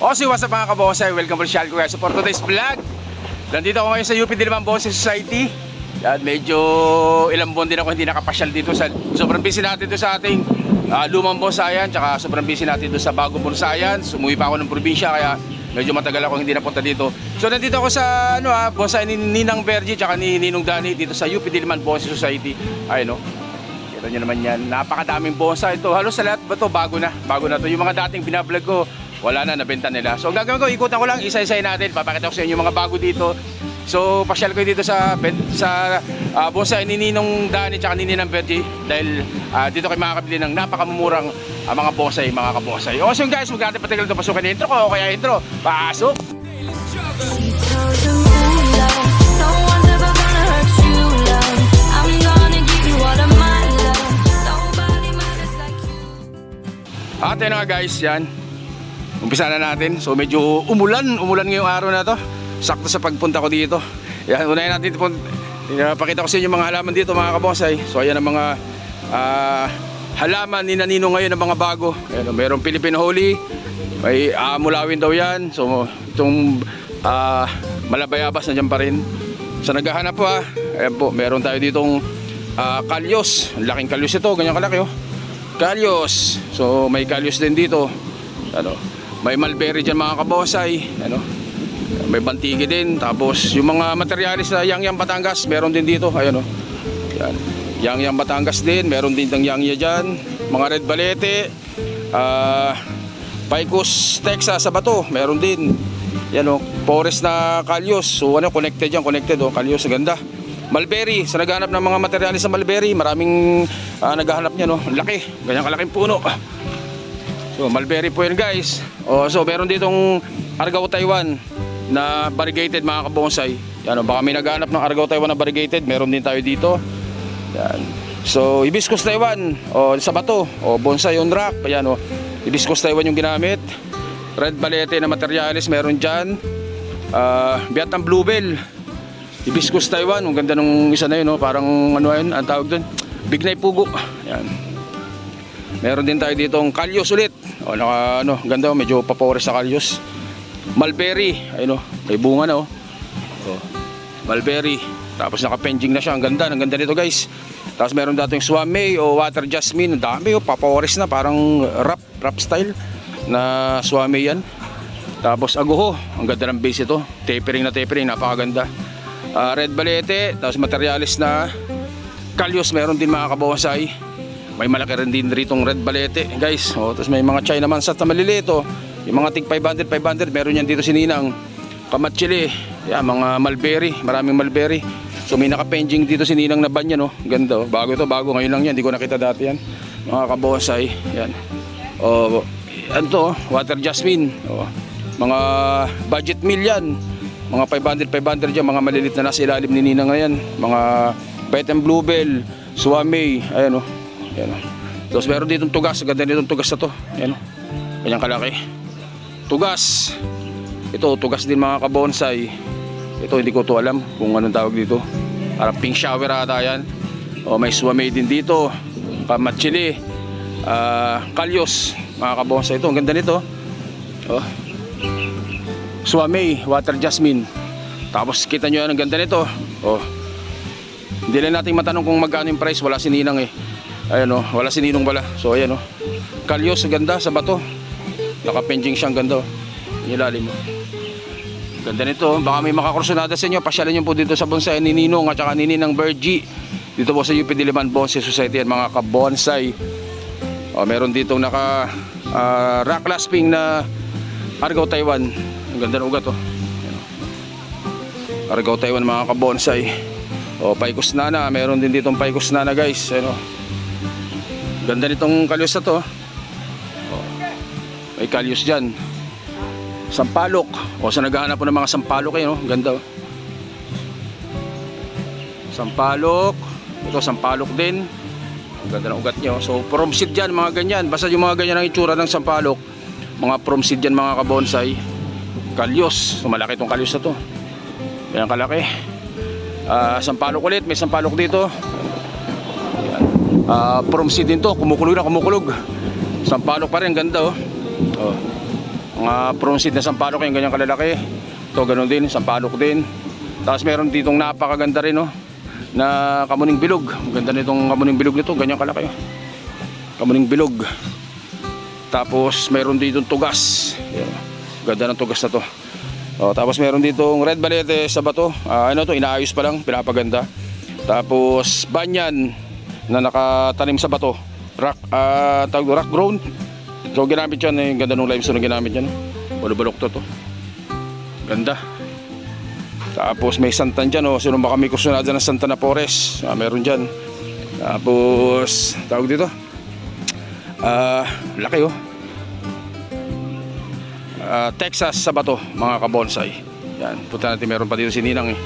Okay, what's up mga kabonsay? Welcome to Shal Kuya. So for today's vlog, nandito ako ngayon sa UP Diliman Bonsai Society. Yan, medyo ilang buwan din ako hindi nakapasyal dito. Sobrang busy natin dito sa ating lumang bonsayan. Tsaka sobrang busy natin dito sa bagong bonsayan. Sumuwi pa ako ng probinsya kaya medyo matagal ako hindi napunta dito. So nandito ako sa bonsai ni Ninang Bergie tsaka ni Ninong Danny dito sa UP Diliman Bonsai Society. Ayun, no? Kita nyo naman yan. Napakadaming bonsai ito. Halos sa lahat ba ito? Bago na to. Yung mga dating binablog ko, wala na, nabenta nila. So ang gagawin ko, ikutan ko lang, isa-isay natin. Papakita ko sa inyo yung mga bago dito. So pasyal ko dito sa bonsai ni Ninong Danny tsaka ni Ninang Bergie. Dahil dito kayo makakabili ng napakamumurang mga bonsai, mga kabonsai. O so guys, huwag natin patagal ito pasukin intro ko. Kaya intro, pasok! At yun nga guys, yan. Umpisa na natin. So medyo umulan ngayong araw na to. Sakto sa pagpunta ko dito. Yan, unahin natin ito. Pakita ko sa inyo mga halaman dito mga kabonsai. So ayan ang mga halaman ni Nanino ngayon ng mga bago. Ayan, mayroong Philippine Holy. May mulawin daw yan. So itong malabayabas na dyan pa rin. So naghahanap po ayan po, meron tayo ditong kalyos. Ang laking kalyos ito, ganyan kalaki oh. Kalyos. So may kalyos din dito. Ano, may mulberry dyan mga kabonsai. Ano, may bantigi din. Tapos yung mga materialis na Yangyang Batangas, meron din dito. Ayan o. Yan. Yangyang Batangas din. Meron din ng Yangya dyan. Mga red balete. Picus Texas sa bato. Meron din. Yan o. Forest na kalyos. So ano, connected yan. Connected o. Kalyos. Ganda. Mulberry, sa naghahanap ng mga materialis sa mulberry, maraming naghahanap niya no. Laki, ganyang kalaking puno. So mulberry po yan guys. So meron ditong Argao Taiwan na variegated mga kabonsai. Yan, baka may naghahanap ng Argao Taiwan na variegated, meron din tayo dito. Yan. So Hibiscus Taiwan sa bato, bonsai on rock. Yan o. Hibiscus Taiwan yung ginamit. Red balete na materialis meron dyan. Vietnam Bluebell. Hibiscus Taiwan, ang ganda nung isa na yun, no? Parang ano yun, ang tawag doon, Bignay Pugo. Yan. Meron din tayo ditong kalyos ulit. Ganda, medyo papores sa kalyos. Mulberry, ayun o, may bunga na o. Mulberry, tapos naka-penjing na siya, ang ganda nito guys. Tapos meron dato yung Swamei o Water Jasmine, ang dami o, papores na, parang rap style na Swamei yan. Tapos Aguho, ang ganda ng base ito, tapering, napakaganda. Red balete, tapos materialis na kalyos meron din mga kabonsai. May malaki rin din ritong red balete guys. Tapos may mga China mansat na maliliit yung mga tig 500 meron yan dito si Ninang. Kamatsili, yan, mga mulberry, maraming mulberry. So may naka-penjing dito si Ninang na banyan ganda bago ngayon lang yan, hindi ko nakita dati yan mga kabonsai. Yan ano to, Water Jasmine, mga budget meal yan. Mga 500 dyan, mga malilit na nasa ilalim ni Ninang ngayon. Mga Vietnam Bluebell, Swamei, ayan o. Tapos meron ditong tugas, ganda nitong tugas na to. Ayan o, kanyang kalaki. Tugas. Ito, tugas din mga kabonsai. Ito, hindi ko to alam kung anong tawag dito. Parang pink shower ata yan. May Swamei din dito. Kamatsili. Kalyos, mga kabonsai. Ito, ang ganda nito. Swamei, Water Jasmine. Tapos kita nyo yan, ang ganda nito. Hindi lang natin matanong kung magkano yung price. Wala si Ninang Ayan wala si Ninong pala. So ayan kalyos, ganda sa bato. Naka-penjing siyang ganda ilalim ganda nito. Baka may makakursunada sa inyo, pasyalan nyo po dito sa bonsai ni Ninong at saka ni Ninang Bergie. Dito po sa UP Diliman Bonsai Society yan mga kabonsai. Meron ditong naka rock clasping na Argao Taiwan. Ang ganda ng ugat Argao Taiwan mga kabonsai. Picus Nana, meron din ditong Picus Nana guys. Ganda nitong kalyos na to. May kalyos dyan. Sampalok. Sa naghahanap po ng mga sampalok ganda Sampalok. Ito sampalok din. Ang ganda ng ugat nyo. So from seed dyan mga ganyan. Basta yung mga ganyan ang itsura ng sampalok, mga from seed dyan mga kabonsai. Kalyos, so malaki itong kalyos na to. Yan kalaki. Sampalok ulit, may sampalok dito. From seed din to, kumukulog. Sampalok pa rin, ganda Mga prune seed na sampalok yung ganyan kalalaki. Ito ganun din, sampalok din. Tapos meron ditong napakaganda rin, no, na kamuning bilog. Ganda nitong kamuning bilog nito, ganyan kalaki. Kamuning bilog. Tapos meron ditong tugas. Yan. Ganda ng tugas na to. Tapos meron ditong red balete sa bato. Ano to, inaayos pa lang, pinapaganda. Tapos banyan na nakatanim sa bato. Rock grown. So ginamit yan, yung ganda ng limestone na ginamit yan. Balok to. Ganda. Tapos may santan dyan, sino baka may kursunada ng Santana Forest, meron dyan. Tapos tawag dito, laki Texas sa bato, mga kabonsai. Yan, punta natin, meron pa dito si Ninang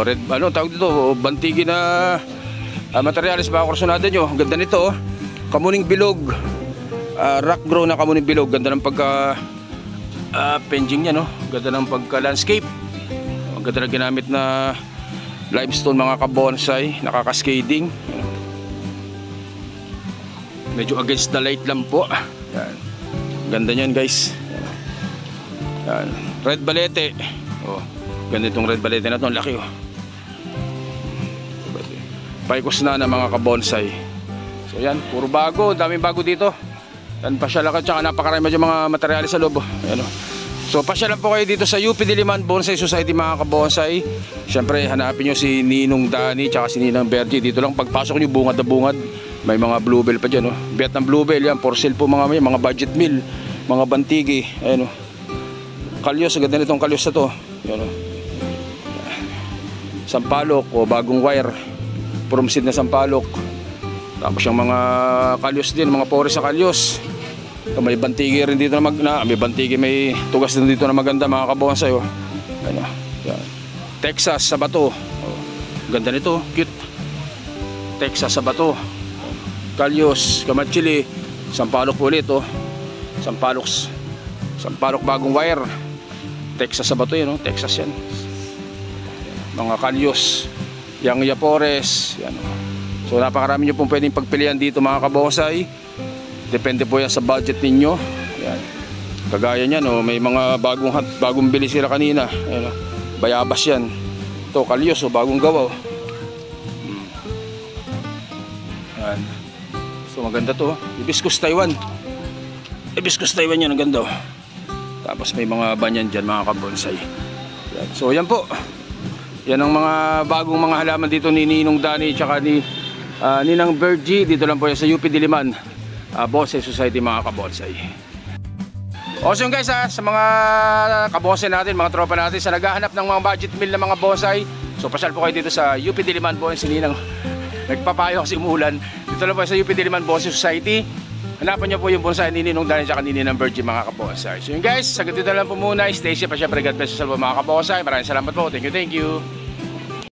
red, tawag dito, bantigi na materialis, baka kursunada nyo. Ganda nito, kamuning bilog, rock grow na kamuning bilog. Ganda ng pagka penjing nya, ganda ng pagka landscape. Ganda na ginamit na limestone, mga kabonsai, nakakaskading. Medyo against the light lang po. Yan. Ganda nyan, guys. Yan. Red balete. Ganda itong red balete na ito, laki paikos na mga kabonsai. So yan, puro bago, daming bago dito. Yan, pasyalan ka, tsaka napakarami dyan mga materyales sa loob. Yan, so pasyalan po kayo dito sa UP Diliman Bonsai Society, mga kabonsai. Siyempre hanapin nyo si Ninong Dani tsaka si Ninang Bergie. Dito lang pagpasok nyo, bungad na bungad. May mga bluebell pa dyan, Vietnam bluebell yan, for sale po mga budget meal, mga bantigi. Ayan, kalyos, ganda nitong kalyos na to. Yan, sampalok bagong wire, from seed na sampalok. Tapos yung mga kalyos din, mga forest sa kalyos. May bantigi rin dito na may bantigi, may tugas din dito na maganda, mga kabonsai. Ano, yan. Texas sa bato. Ganda nito, cute. Texas sa bato. Kalyos, kamatsili, sampalok po ulit, sampalok bagong wire. Texas sa bato yan, Texas yan. Mga kalyos, yang yapores, yan. So napakarami nyo pong pwedeng pagpilian dito, mga kabonsai. Depende po yan sa budget ninyo. Yan. Kagaya nyan, may mga bagong bili sila kanina. Ayan, bayabas yan. Ito, kalyos, bagong gawa. Yan. So maganda to. Hibiscus Taiwan. Hibiscus Taiwan yan, ang ganda. Tapos may mga banyan dyan, mga kabonsai. Yan. So yan po. Yan ang mga bagong mga halaman dito ni Ninong Dani tsaka ni Ninang Bergie. Dito lang po yan sa UP Diliman Bonsai Society, mga kabonsai. So yun guys, sa mga kabonsai natin, mga tropa natin sa naghahanap ng mga budget meal na mga bonsai, so pasyal po kayo dito sa UP Diliman Bonsai. Ninang nagpapayo kasi umulan. Dito lang po sa UP Diliman Bonsai Society. Hanapan nyo po yung bonsai ni Ninong Dani at ni Ninang Bergie, mga kabonsai. So yun guys, sagad dito lang po muna. Stay safe, syempre God bless you sa mga kabonsai. Maraming salamat po. Thank you.